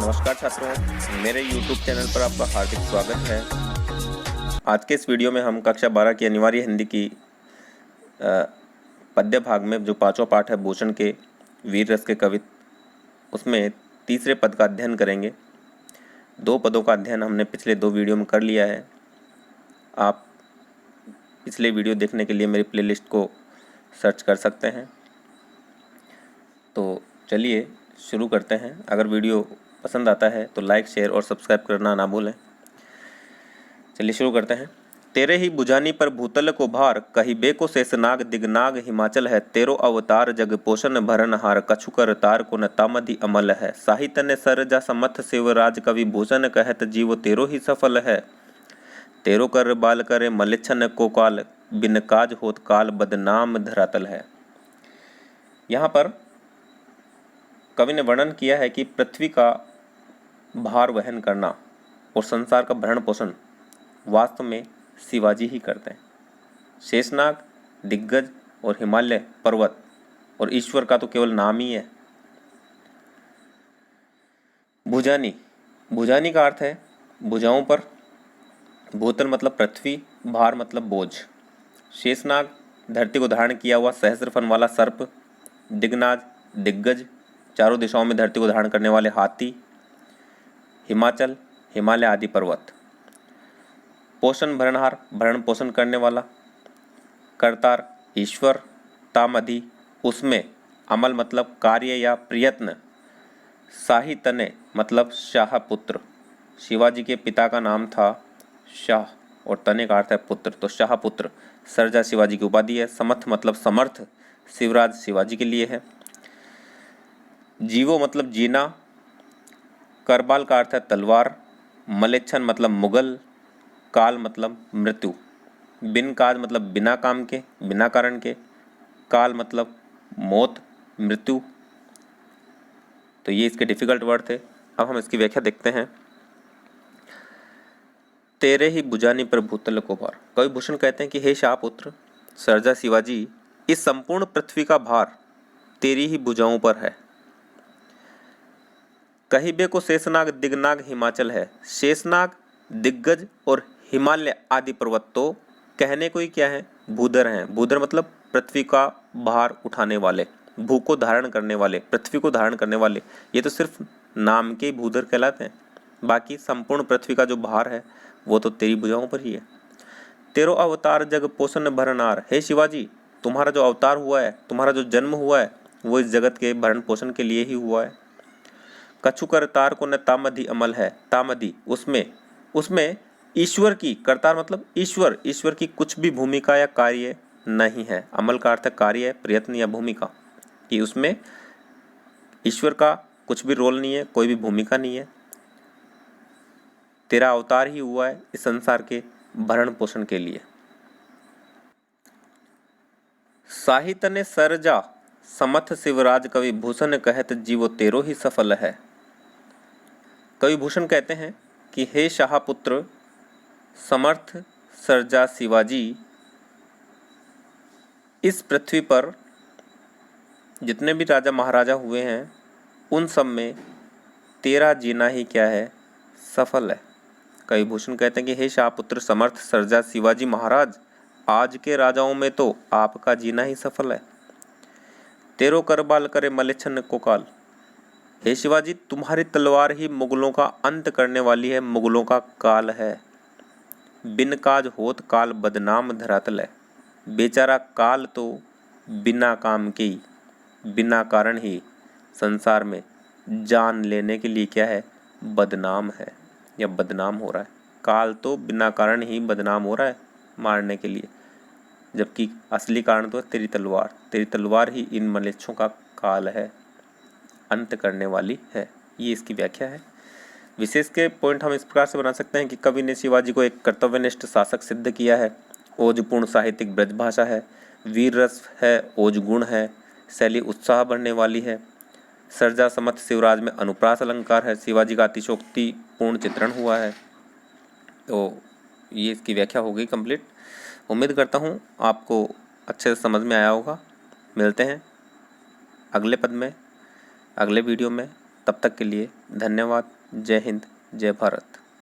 नमस्कार छात्रों, मेरे YouTube चैनल पर आपका हार्दिक स्वागत है। आज के इस वीडियो में हम कक्षा 12 की अनिवार्य हिंदी की पद्य भाग में जो पांचवा पाठ है भूषण के वीर रस के कवित, उसमें तीसरे पद का अध्ययन करेंगे। दो पदों का अध्ययन हमने पिछले दो वीडियो में कर लिया है। आप पिछले वीडियो देखने के लिए मेरी प्लेलिस्ट को सर्च कर सकते हैं। तो चलिए शुरू करते हैं। अगर वीडियो पसंद आता है तो लाइक, शेयर और सब्सक्राइब करना ना भूलें। चलिए शुरू करते हैं। तेरे ही बुझानी पर भूतल को भार, कहिबे को शेषनाग दिगनाग हिमाचल है। तेरो अवतार जग पोषण भरनहार, कछु कर तार को न तामधि अमल है। साहित्य ने सरजा समथ शिवराज, कवि भूषण कहत जीव तेरो ही सफल है। तेरो कर बाल करे मलिच्छन को काल, बिन काज होत काल बदनाम धरातल है। यहाँ पर कवि ने वर्णन किया है कि पृथ्वी का भार वहन करना और संसार का भरण पोषण वास्तव में शिवाजी ही करते हैं। शेषनाग, दिग्गज और हिमालय पर्वत और ईश्वर का तो केवल नाम ही है। भुजानी, भुजानी का अर्थ है भुजाओं पर। भूतल मतलब पृथ्वी, भार मतलब बोझ। शेषनाग धरती को धारण किया हुआ सहस्र फन वाला सर्प। दिग्नाग दिग्गज, चारों दिशाओं में धरती को धारण करने वाले हाथी। हिमाचल हिमालय आदि पर्वत। पोषण भरणहार, भरण पोषण करने वाला। करतार ईश्वर। तामधि उसमें, अमल मतलब कार्य या प्रयत्न। शाही तने मतलब शाहपुत्र। शिवाजी के पिता का नाम था शाह और तने का अर्थ है पुत्र, तो शाहपुत्र। सरजा शिवाजी की उपाधि है। समर्थ मतलब समर्थ, शिवराज शिवाजी के लिए है। जीवो मतलब जीना। करबाल का अर्थ है तलवार। मलेच्छन मतलब मुगल। काल मतलब मृत्यु। बिन काज मतलब बिना काम के, बिना कारण के। काल मतलब मौत, मृत्यु। तो ये इसके डिफिकल्ट वर्ड थे। अब हम इसकी व्याख्या देखते हैं। तेरे ही बुझानी पर भूतल को भार। कवि भूषण कहते हैं कि हे शाहपुत्र सरजा शिवाजी, इस संपूर्ण पृथ्वी का भार तेरी ही भुजाओं पर है। कहिबे को शेषनाग दिगनाग हिमाचल है। शेषनाग, दिग्गज और हिमालय आदि पर्वत तो कहने को ही क्या है, भूधर हैं। भूधर मतलब पृथ्वी का भार उठाने वाले, भू को धारण करने वाले, पृथ्वी को धारण करने वाले। ये तो सिर्फ नाम के भूधर कहलाते हैं, बाकी संपूर्ण पृथ्वी का जो भार है वो तो तेरी भुजाओं पर ही है। तेरो अवतार जग पोषण भरनार। हे शिवाजी, तुम्हारा जो अवतार हुआ है, तुम्हारा जो जन्म हुआ है, वो इस जगत के भरण पोषण के लिए ही हुआ है। कछु कर तार को न तामधि अमल है। तामधि उसमें ईश्वर की, करतार मतलब ईश्वर, ईश्वर की कुछ भी भूमिका या कार्य नहीं है। अमल का अर्थ कार्य, प्रयत्न या भूमिका, कि उसमें ईश्वर का कुछ भी रोल नहीं है, कोई भी भूमिका नहीं है। तेरा अवतार ही हुआ है इस संसार के भरण पोषण के लिए। साहित्य ने सरजा समथ शिवराज, कवि भूषण कहत जीवो तेरो ही सफल है। कवि भूषण कहते हैं कि हे शाहपुत्र समर्थ सरजा शिवाजी, इस पृथ्वी पर जितने भी राजा महाराजा हुए हैं उन सब में तेरा जीना ही क्या है, सफल है। कवि भूषण कहते हैं कि हे शाहपुत्र समर्थ सरजा शिवाजी महाराज, आज के राजाओं में तो आपका जीना ही सफल है। तेरो करबाल करे मलेच्छन को काल। हे शिवाजी, तुम्हारी तलवार ही मुगलों का अंत करने वाली है, मुगलों का काल है। बिन काज होत काल बदनाम धरातल है। बेचारा काल तो बिना काम के ही, बिना कारण ही संसार में जान लेने के लिए क्या है, बदनाम है या बदनाम हो रहा है। काल तो बिना कारण ही बदनाम हो रहा है मारने के लिए, जबकि असली कारण तो है तेरी तलवार। तेरी तलवार ही इन मलेच्छों का काल है, अंत करने वाली है। ये इसकी व्याख्या है। विशेष के पॉइंट हम इस प्रकार से बना सकते हैं कि कवि ने शिवाजी को एक कर्तव्यनिष्ठ शासक सिद्ध किया है। ओजपूर्ण साहित्यिक ब्रजभाषा है, वीर रस है, ओज गुण है, शैली उत्साह बढ़ने वाली है। सरजा समर्थ शिवराज में अनुप्रास अलंकार है, शिवाजी का अतिशोक्ति पूर्ण चित्रण हुआ है। तो ये इसकी व्याख्या हो गई कंप्लीट। उम्मीद करता हूँ आपको अच्छे से समझ में आया होगा। मिलते हैं अगले पद में, अगले वीडियो में। तब तक के लिए धन्यवाद। जय हिंद, जय भारत।